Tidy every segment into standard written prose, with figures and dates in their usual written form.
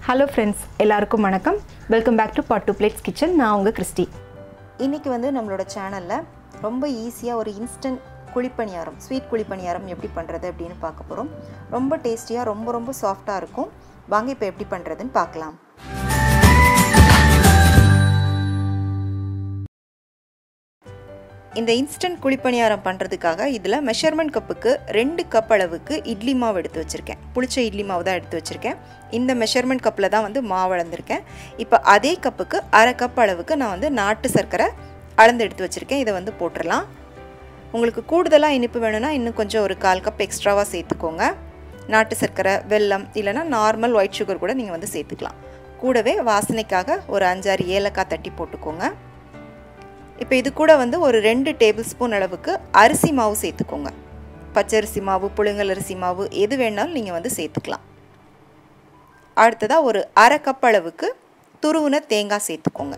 Hello friends, எல்லாருக்கும் வணக்கம். Welcome back to Pot to Plates Kitchen. நான் உங்க கிறிஸ்டி. இன்னைக்கு வந்து நம்மளோட சேனல்ல ரொம்ப ஈஸியா ஒரு இன்ஸ்டன்ட் குழிப்பணியாரம், ஸ்வீட் குழிப்பணியாரம் எப்படி பண்றது அப்படினு பார்க்க போறோம். ரொம்ப டேஸ்டியா, ரொம்ப சாஃப்ட்டா இருக்கும். வாங்க இப்போ எப்படி பண்றதுன்னு பார்க்கலாம். இந்த இன்ஸ்டன்ட் குழிப்பணியாரம் பண்றதுக்காக இதுல மெஷர்மென்ட் கப்புக்கு 2 கப் அளவுக்கு இட்லி மாவு எடுத்து வச்சிருக்கேன். புளிச்ச இட்லி மாவு தான் எடுத்து வச்சிருக்கேன். இந்த மெஷர்மென்ட் கப்ல தான் வந்து மாவு அளந்திருக்கேன். இப்போ அதே கப்புக்கு 1/2 கப் அளவுக்கு நான் வந்து நாட்டு சர்க்கரை அளந்து எடுத்து வச்சிருக்கேன். இதை வந்து போட்டுறலாம். உங்களுக்கு கூடுதலா இனிப்பு வேணும்னா இன்னும் கொஞ்சம் ஒரு 1/4 கப் எக்ஸ்ட்ராவா சேர்த்துக்கோங்க. நாட்டு சர்க்கரை, வெல்லம் இல்லனா நார்மல் ஒயிட் சுகர் கூட நீங்க வந்து சேர்த்துக்கலாம். கூடவே வாசனைக்காக ஒரு 5-6 ஏலக்காய் தட்டி போட்டுக்கோங்க. இப்போ இது கூட வந்து ஒரு 2 டேபிள் ஸ்பூன் அளவுக்கு அரிசி மாவு சேர்த்துக்கோங்க. பச்சரிசி மாவு, புழுங்கல் அரிசி மாவு எது வேணாலும் நீங்கள் வந்து சேர்த்துக்கலாம். அடுத்ததாக ஒரு 1/2 கப் அளவுக்கு துருவுன தேங்காய் சேர்த்துக்கோங்க.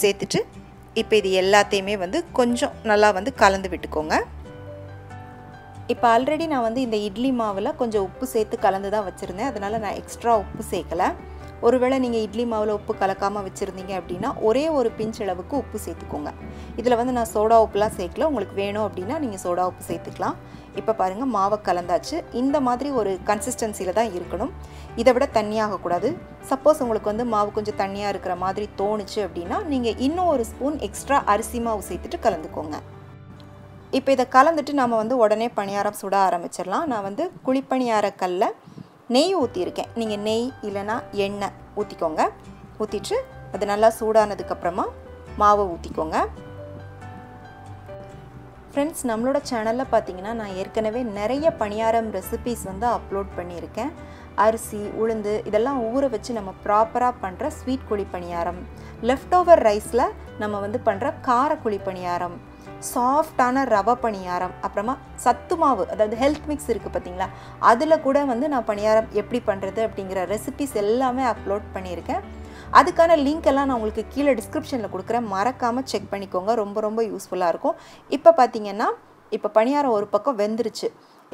சேர்த்துட்டு இப்போ இது எல்லாத்தையுமே வந்து கொஞ்சம் நல்லா வந்து கலந்து விட்டுக்கோங்க. இப்போ ஆல்ரெடி நான் வந்து இந்த இட்லி மாவில் கொஞ்சம் உப்பு சேர்த்து கலந்து தான் வச்சுருந்தேன். அதனால் நான் எக்ஸ்ட்ரா உப்பு சேர்க்கலை. ஒருவேளை நீங்கள் இட்லி மாவில் உப்பு கலக்காமல் வச்சுருந்தீங்க அப்படின்னா ஒரே ஒரு பிஞ்ச் அளவுக்கு உப்பு சேர்த்துக்கோங்க. இதில் வந்து நான் சோடா உப்புலாம் சேர்க்கல. உங்களுக்கு வேணும் அப்படின்னா நீங்கள் சோடா உப்பு சேர்த்துக்கலாம். இப்போ பாருங்கள், மாவை கலந்தாச்சு. இந்த மாதிரி ஒரு கன்சிஸ்டன்சியில் தான் இருக்கணும். இதை விட தண்ணியாகக்கூடாது. சப்போஸ் உங்களுக்கு வந்து மாவு கொஞ்சம் தண்ணியாக இருக்கிற மாதிரி தோணுச்சு அப்படின்னா நீங்கள் இன்னும் ஒரு ஸ்பூன் எக்ஸ்ட்ரா அரிசி மாவு சேர்த்துட்டு கலந்துக்கோங்க. இப்போ இதை கலந்துட்டு நம்ம வந்து உடனே பணியாரம் சுட ஆரம்பிச்சிடலாம். நான் வந்து குழிப்பணியார கல்ல நெய் ஊற்றியிருக்கேன். நீங்கள் நெய் இல்லைனா எண்ணெய் ஊற்றிக்கோங்க. ஊற்றிட்டு அது நல்லா சூடானதுக்கப்புறமா மாவை ஊற்றிக்கோங்க. ஃப்ரெண்ட்ஸ், நம்மளோட சேனலில் பார்த்தீங்கன்னா நான் ஏற்கனவே நிறைய பணியாரம் ரெசிபீஸ் வந்து அப்லோட் பண்ணியிருக்கேன். அரிசி, உளுந்து இதெல்லாம் ஊற வச்சு நம்ம ப்ராப்பராக பண்ணுற ஸ்வீட் குழிப்பணியாரம், லெஃப்ட் ஓவர் ரைஸில் நம்ம வந்து பண்ணுற கார குழிப்பணியாரம், சாஃப்டான ரவா பணியாரம், அப்புறமா சத்து மாவு அதாவது ஹெல்த் மிக்ஸ் இருக்குது பார்த்தீங்களா, அதில் கூட வந்து நான் பணியாரம் எப்படி பண்ணுறது அப்படிங்கிற ரெசிபிஸ் எல்லாமே அப்லோட் பண்ணியிருக்கேன். அதுக்கான லிங்க் எல்லாம் நான் உங்களுக்கு கீழே டிஸ்கிரிப்ஷனில் கொடுக்குறேன். மறக்காமல் செக் பண்ணிக்கோங்க. ரொம்ப யூஸ்ஃபுல்லாக இருக்கும். இப்போ பார்த்தீங்கன்னா இப்போ பணியாரம் ஒரு பக்கம் வெந்துருச்சு.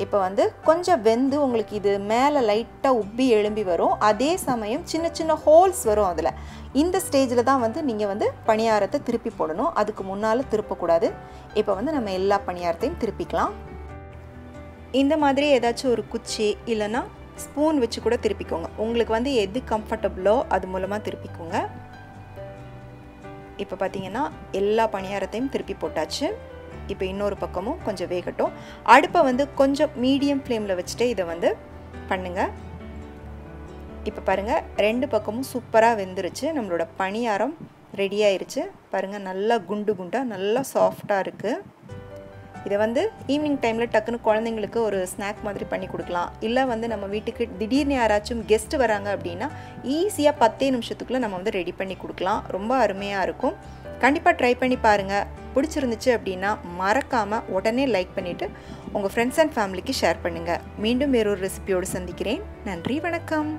இப்போ வந்து கொஞ்சம் வெந்து உங்களுக்கு இது மேலே லைட்டாக உப்பி எழும்பி வரும். அதே சமயம் சின்ன ஹோல்ஸ் வரும். அதில் இந்த ஸ்டேஜில் தான் வந்து நீங்கள் வந்து பணியாரத்தை திருப்பி போடணும். அதுக்கு முன்னால் திருப்பக்கூடாது. இப்போ வந்து நம்ம எல்லா பணியாரத்தையும் திருப்பிக்கலாம். இந்த மாதிரி ஏதாச்சும் ஒரு குச்சி இல்லைன்னா ஸ்பூன் வச்சு கூட திருப்பிக்கோங்க. உங்களுக்கு வந்து எது கம்ஃபர்டபுளோ அது மூலமாக திருப்பிக்கோங்க. இப்போ பார்த்தீங்கன்னா எல்லா பணியாரத்தையும் திருப்பி போட்டாச்சு. இப்போ இன்னொரு பக்கமும் கொஞ்சம் வேகட்டும். அடுப்பை வந்து கொஞ்சம் மீடியம் ஃப்ளேமில் வச்சுட்டு இதை வந்து பண்ணுங்கள். இப்போ பாருங்கள், 2 பக்கமும் சூப்பராக வெந்துருச்சு. நம்மளோட பணியாரம் ரெடி ஆயிடுச்சு. பாருங்கள், நல்லா குண்டாக நல்லா சாஃப்டாக இருக்குது. இதை வந்து ஈவினிங் டைமில் டக்குன்னு குழந்தைங்களுக்கு ஒரு ஸ்நாக் மாதிரி பண்ணி கொடுக்கலாம். இல்லை வந்து நம்ம வீட்டுக்கு திடீர்னு யாராச்சும் கெஸ்ட்டு வராங்க அப்படின்னா ஈஸியாக 10 நிமிஷத்துக்குள்ளே நம்ம வந்து ரெடி பண்ணி கொடுக்கலாம். ரொம்ப அருமையாக இருக்கும். கண்டிப்பாக ட்ரை பண்ணி பாருங்கள். பிடிச்சிருந்துச்சு அப்படின்னா மறக்காமல் உடனே லைக் பண்ணிவிட்டு உங்கள் ஃப்ரெண்ட்ஸ் அண்ட் ஃபேமிலிக்கு ஷேர் பண்ணுங்கள். மீண்டும் வேறொரு ரெசிபியோடு சந்திக்கிறேன். நன்றி, வணக்கம்.